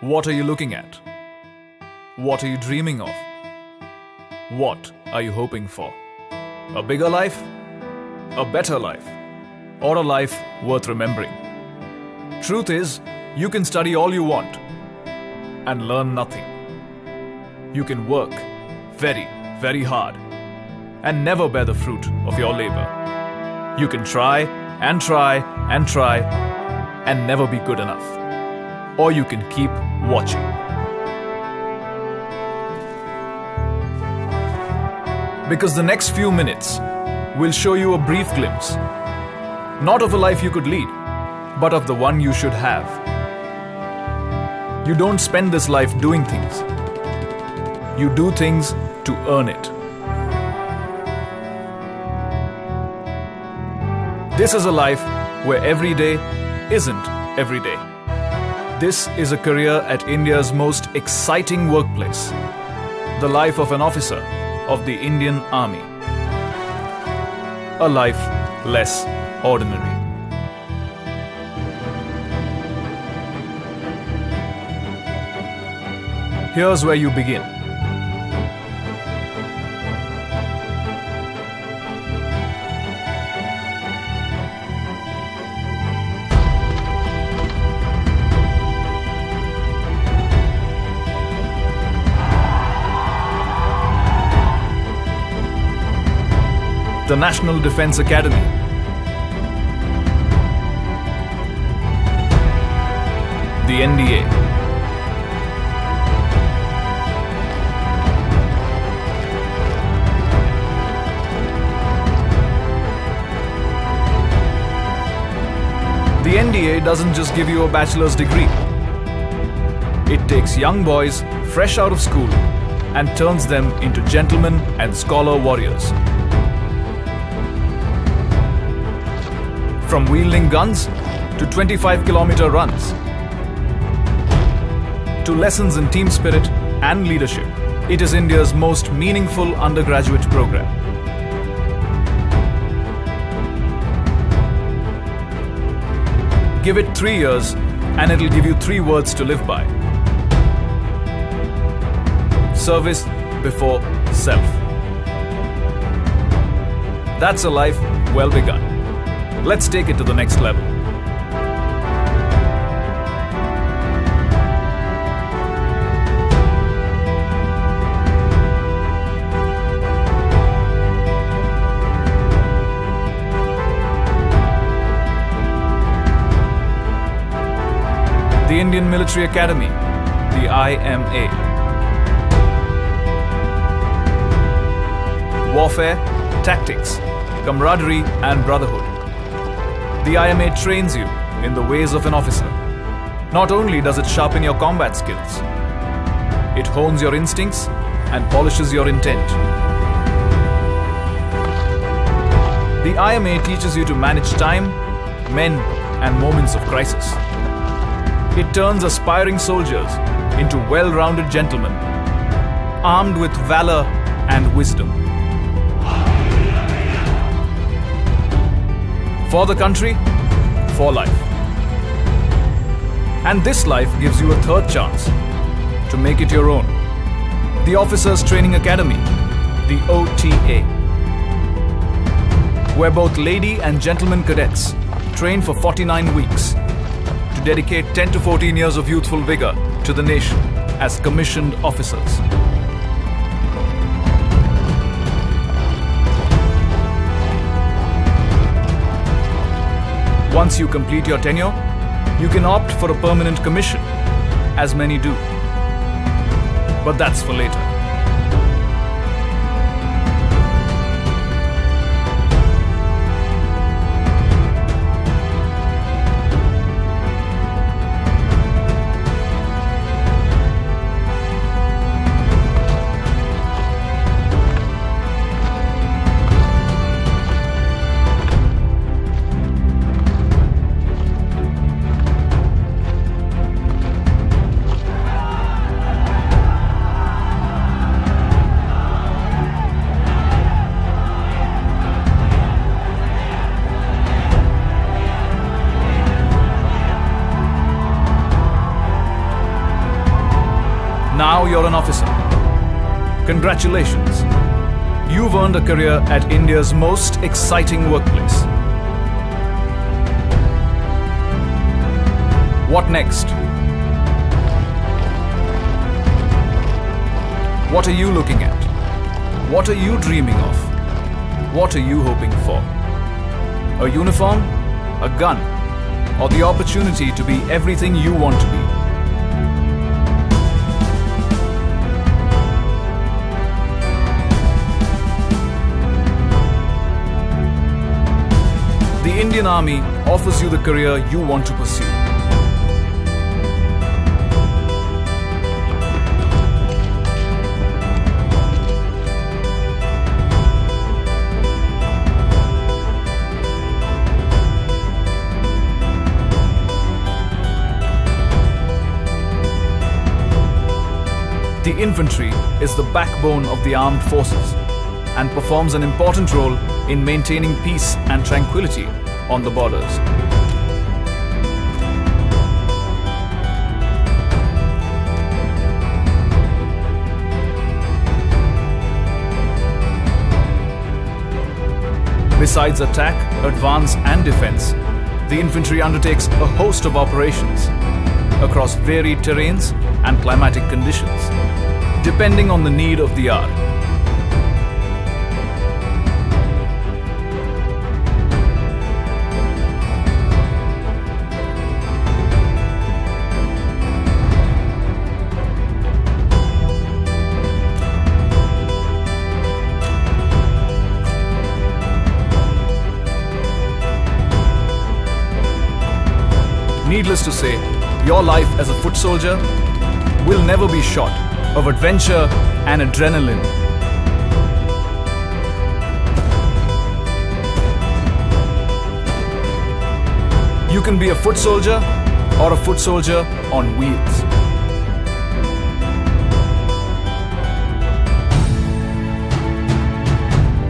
What are you looking at? What are you dreaming of? What are you hoping for? A bigger life? A better life? Or a life worth remembering? Truth is, you can study all you want and learn nothing. You can work very, very hard and never bear the fruit of your labor. You can try and try and try and never be good enough. Or you can keep watching. Because the next few minutes will show you a brief glimpse, not of a life you could lead, but of the one you should have. You don't spend this life doing things. You do things to earn it. This is a life where every day isn't every day. This is a career at India's most exciting workplace, the life of an officer of the Indian Army. A life less ordinary. Here's where you begin. The National Defence Academy. The NDA. The NDA doesn't just give you a bachelor's degree. It takes young boys fresh out of school and turns them into gentlemen and scholar warriors. From wielding guns to 25-kilometer runs, to lessons in team spirit and leadership, it is India's most meaningful undergraduate program. Give it 3 years and it'll give you 3 words to live by. Service before self. That's a life well begun. Let's take it to the next level. The Indian Military Academy, the IMA. Warfare, tactics, camaraderie and brotherhood. The IMA trains you in the ways of an officer. Not only does it sharpen your combat skills, it hones your instincts and polishes your intent. The IMA teaches you to manage time, men, and moments of crisis. It turns aspiring soldiers into well-rounded gentlemen, armed with valor and wisdom. For the country, for life. And this life gives you a third chance to make it your own. The Officers Training Academy, the OTA, where both lady and gentleman cadets train for 49 weeks to dedicate 10 to 14 years of youthful vigor to the nation as commissioned officers. Once you complete your tenure, you can opt for a permanent commission, as many do. But that's for later. you're an officer. Congratulations. You've earned a career at India's most exciting workplace. What next? What are you looking at? What are you dreaming of? What are you hoping for? A uniform? A gun? Or the opportunity to be everything you want to be? The Indian Army offers you the career you want to pursue. The infantry is the backbone of the armed forces and performs an important role in maintaining peace and tranquility on the borders. Besides attack, advance and defense, the infantry undertakes a host of operations across varied terrains and climatic conditions, depending on the need of the hour. Needless to say, your life as a foot soldier will never be short of adventure and adrenaline. You can be a foot soldier or a foot soldier on wheels.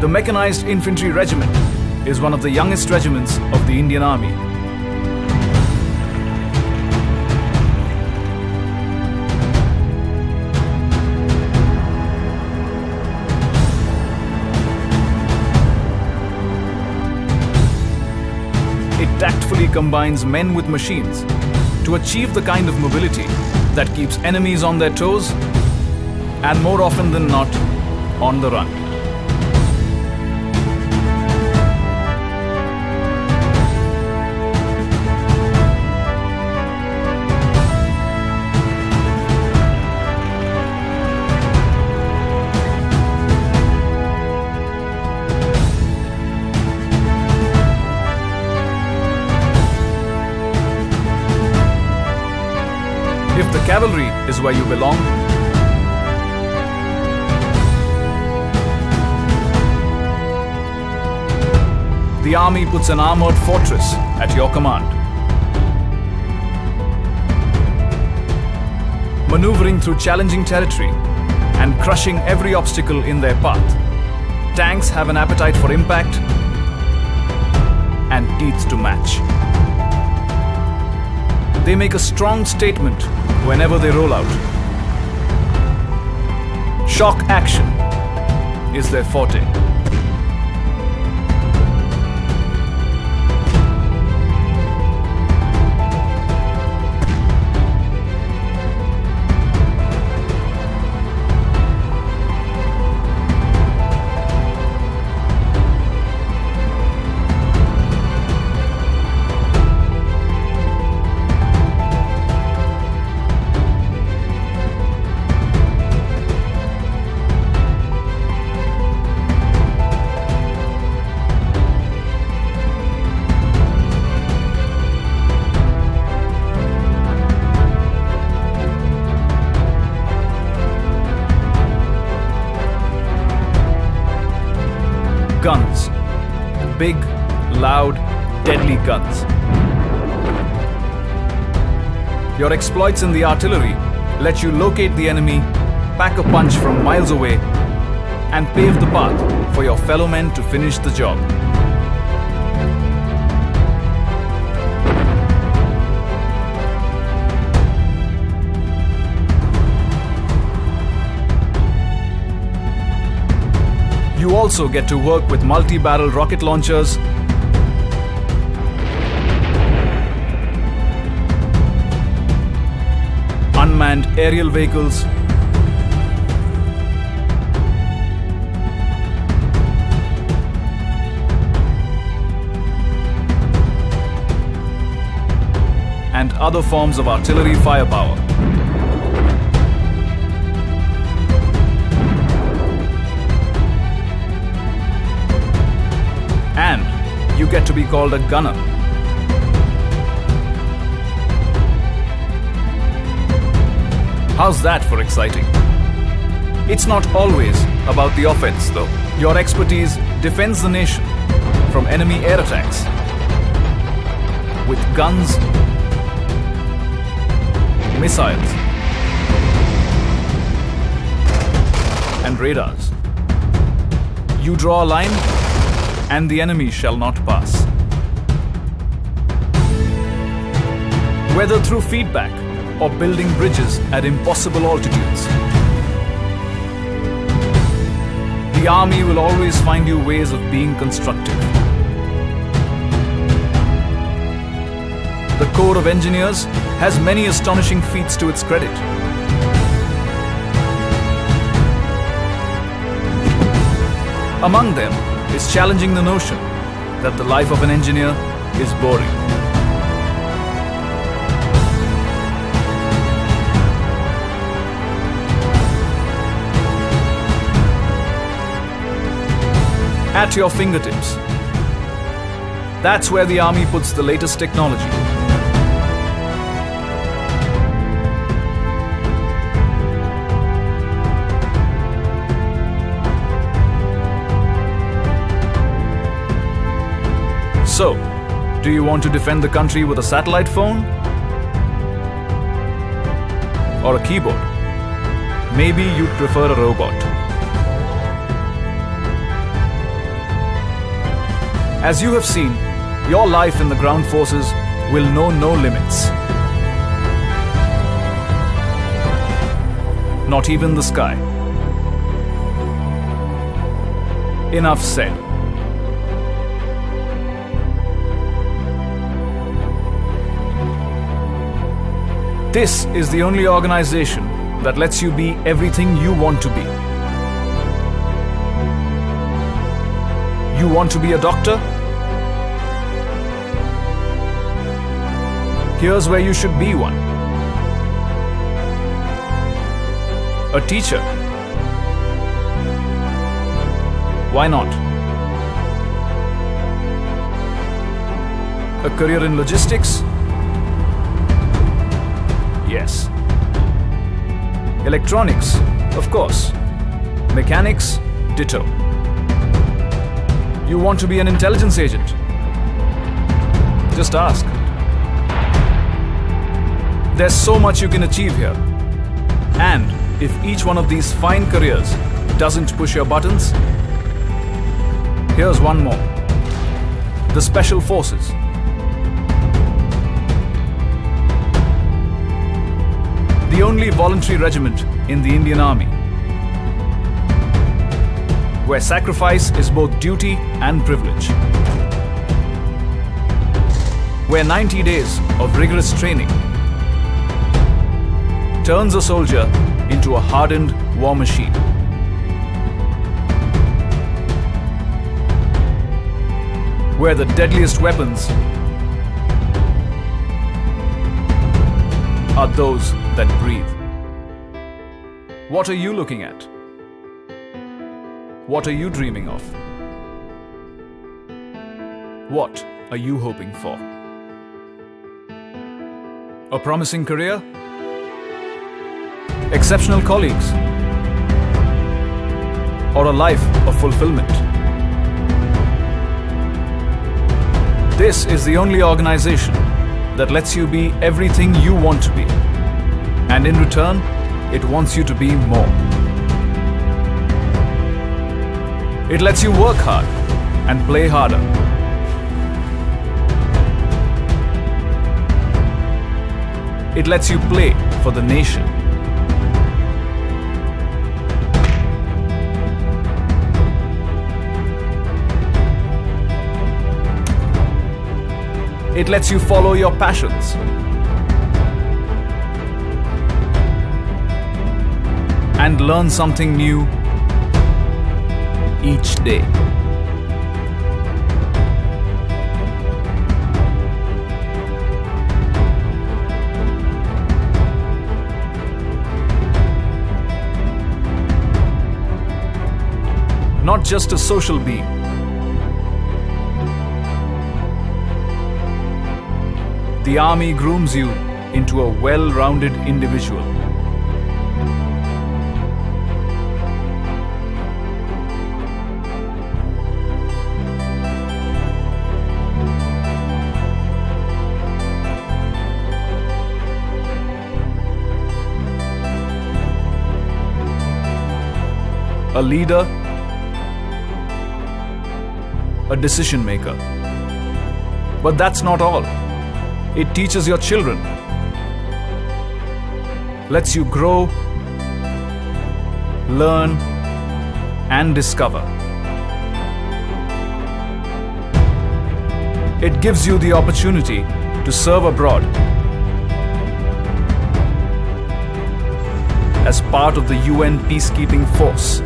The Mechanized Infantry Regiment is one of the youngest regiments of the Indian Army. It tactfully combines men with machines to achieve the kind of mobility that keeps enemies on their toes and, more often than not, on the run. If the cavalry is where you belong, the army puts an armored fortress at your command. Maneuvering through challenging territory and crushing every obstacle in their path, tanks have an appetite for impact and teeth to match. They make a strong statement whenever they roll out. Shock action is their forte. Guns. Big, loud, deadly guns. Your exploits in the artillery let you locate the enemy, pack a punch from miles away, and pave the path for your fellow men to finish the job. also get to work with multi-barrel rocket launchers, unmanned aerial vehicles, and other forms of artillery firepower. And you get to be called a gunner. How's that for exciting? It's not always about the offense though. Your expertise defends the nation from enemy air attacks with guns, missiles, and radars. You draw a line, and the enemy shall not pass. Whether through feedback or building bridges at impossible altitudes, the army will always find you ways of being constructive. The Corps of Engineers has many astonishing feats to its credit. Among them is challenging the notion that the life of an engineer is boring. At your fingertips. That's where the army puts the latest technology. So, do you want to defend the country with a satellite phone? Or a keyboard? Maybe you'd prefer a robot. As you have seen, your life in the ground forces will know no limits. Not even the sky. Enough said. This is the only organization that lets you be everything you want to be. You want to be a doctor? Here's where you should be one. A teacher? Why not? A career in logistics? Yes. Electronics? Of course. Mechanics? Ditto. You want to be an intelligence agent? Just ask. There's so much you can achieve here. And if each one of these fine careers doesn't push your buttons, here's one more. The Special Forces. The only voluntary regiment in the Indian Army, where sacrifice is both duty and privilege. Where 90 days of rigorous training turns a soldier into a hardened war machine. Where the deadliest weapons are those that breathe. What are you looking at? What are you dreaming of? What are you hoping for? A promising career? Exceptional colleagues? Or a life of fulfillment? This is the only organization that lets you be everything you want to be. And in return, it wants you to be more. It lets you work hard and play harder. It lets you play for the nation. It lets you follow your passions. And learn something new each day. Not just a social being. The army grooms you into a well-rounded individual. A leader, a decision maker. But that's not all. It teaches your children, lets you grow, learn, and discover. It gives you the opportunity to serve abroad as part of the UN peacekeeping force.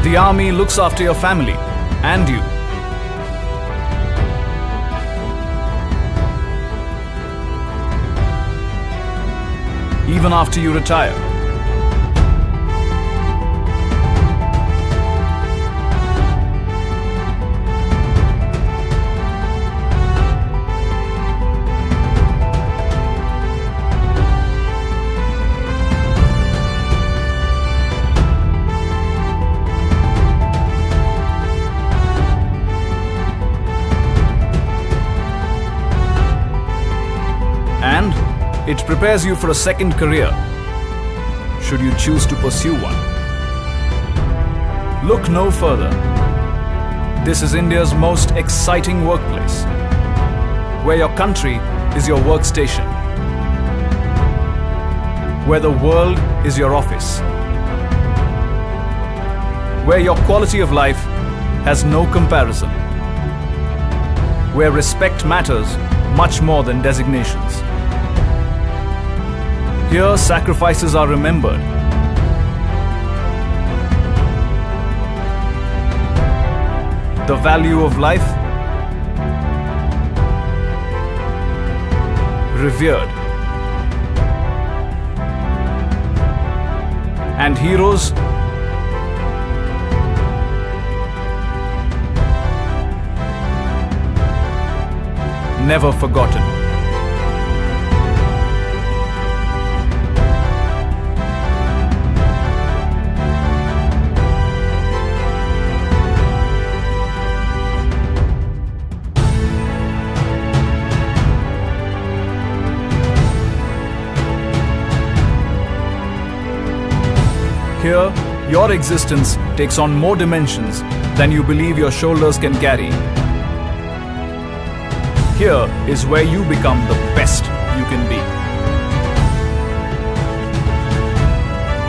The army looks after your family and you. Even after you retire. And it prepares you for a second career, should you choose to pursue one. Look no further. This is India's most exciting workplace, where your country is your workstation, where the world is your office, where your quality of life has no comparison, where respect matters much more than designations. Here, sacrifices are remembered. The value of life revered. And heroes never forgotten. Here, your existence takes on more dimensions than you believe your shoulders can carry. Here is where you become the best you can be.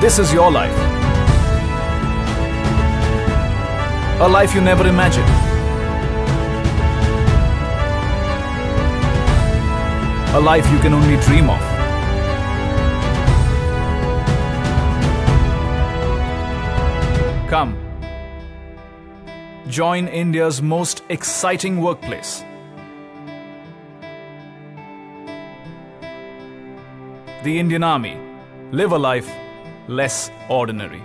This is your life. A life you never imagined. A life you can only dream of. Come, join India's most exciting workplace. The Indian Army. Live a life less ordinary.